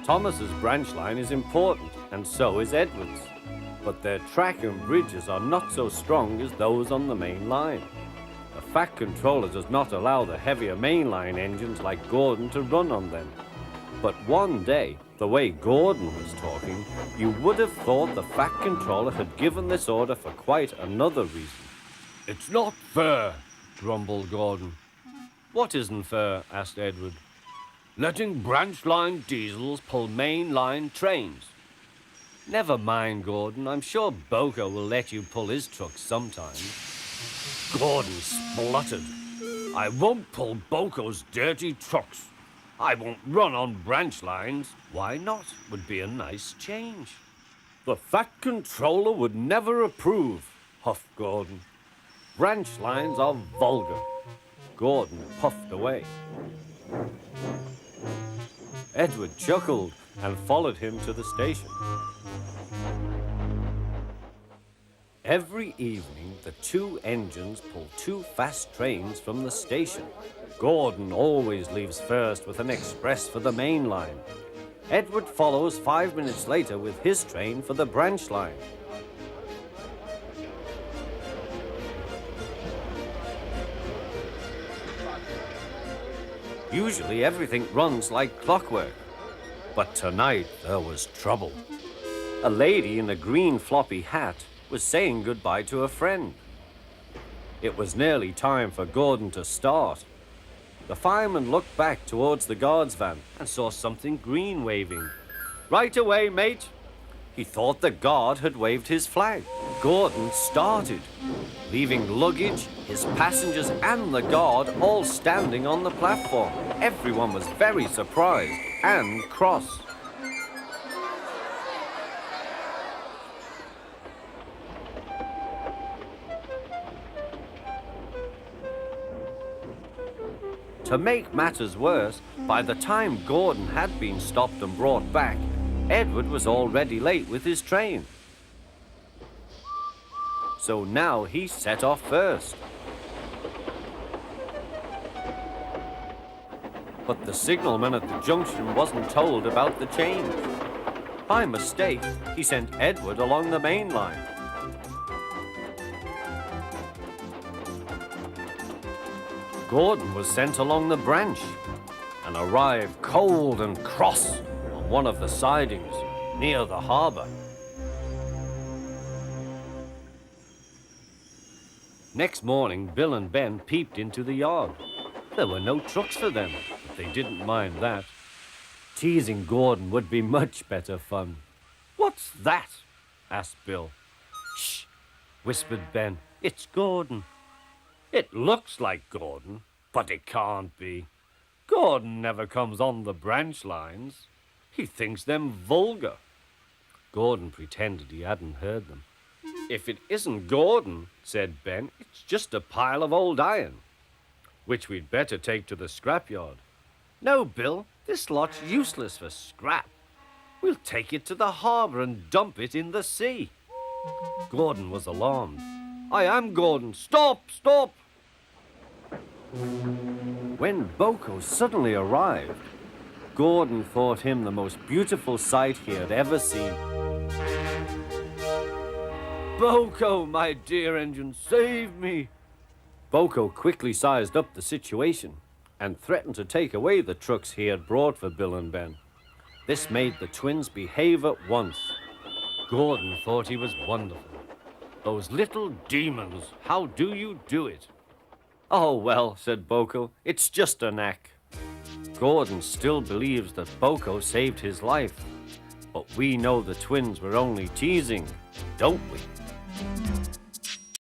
Thomas's branch line is important, and so is Edward's. But their track and bridges are not so strong as those on the main line. The Fat Controller does not allow the heavier mainline engines like Gordon to run on them. But one day, the way Gordon was talking, you would have thought the Fat Controller had given this order for quite another reason. "It's not fair," grumbled Gordon. "What isn't fair?" asked Edward. "Letting branch line diesels pull main line trains." "Never mind, Gordon. I'm sure Boko will let you pull his truck sometime." Gordon spluttered. "I won't pull Boko's dirty trucks. I won't run on branch lines." "Why not? Would be a nice change." "The Fat Controller would never approve," huffed Gordon. "Branch lines are vulgar." Gordon puffed away. Edward chuckled and followed him to the station. Every evening, the two engines pull two fast trains from the station. Gordon always leaves first with an express for the main line. Edward follows 5 minutes later with his train for the branch line. Usually everything runs like clockwork, but tonight there was trouble. A lady in a green floppy hat was saying goodbye to a friend. It was nearly time for Gordon to start. The fireman looked back towards the guard's van and saw something green waving. "Right away, mate." He thought the guard had waved his flag. Gordon started, leaving luggage, his passengers and the guard all standing on the platform. Everyone was very surprised and cross. To make matters worse, by the time Gordon had been stopped and brought back, Edward was already late with his train. So now he set off first. But the signalman at the junction wasn't told about the change. By mistake, he sent Edward along the main line. Gordon was sent along the branch and arrived cold and cross on one of the sidings near the harbour. Next morning, Bill and Ben peeped into the yard. There were no trucks for them, but they didn't mind that. Teasing Gordon would be much better fun. "What's that?" asked Bill. "Shh," whispered Ben. "It's Gordon." "It looks like Gordon, but it can't be. Gordon never comes on the branch lines. He thinks them vulgar." Gordon pretended he hadn't heard them. "If it isn't Gordon," said Ben, "it's just a pile of old iron, which we'd better take to the scrapyard." "No, Bill, this lot's useless for scrap. We'll take it to the harbour and dump it in the sea." Gordon was alarmed. "I am Gordon. Stop, stop!" When Boko suddenly arrived, Gordon thought him the most beautiful sight he had ever seen. "Boko, my dear engine, save me!" Boko quickly sized up the situation and threatened to take away the trucks he had brought for Bill and Ben. This made the twins behave at once. Gordon thought he was wonderful. "Those little demons, how do you do it?" "Oh, well," said Boko, "it's just a knack." Gordon still believes that Boko saved his life, but we know the twins were only teasing, don't we?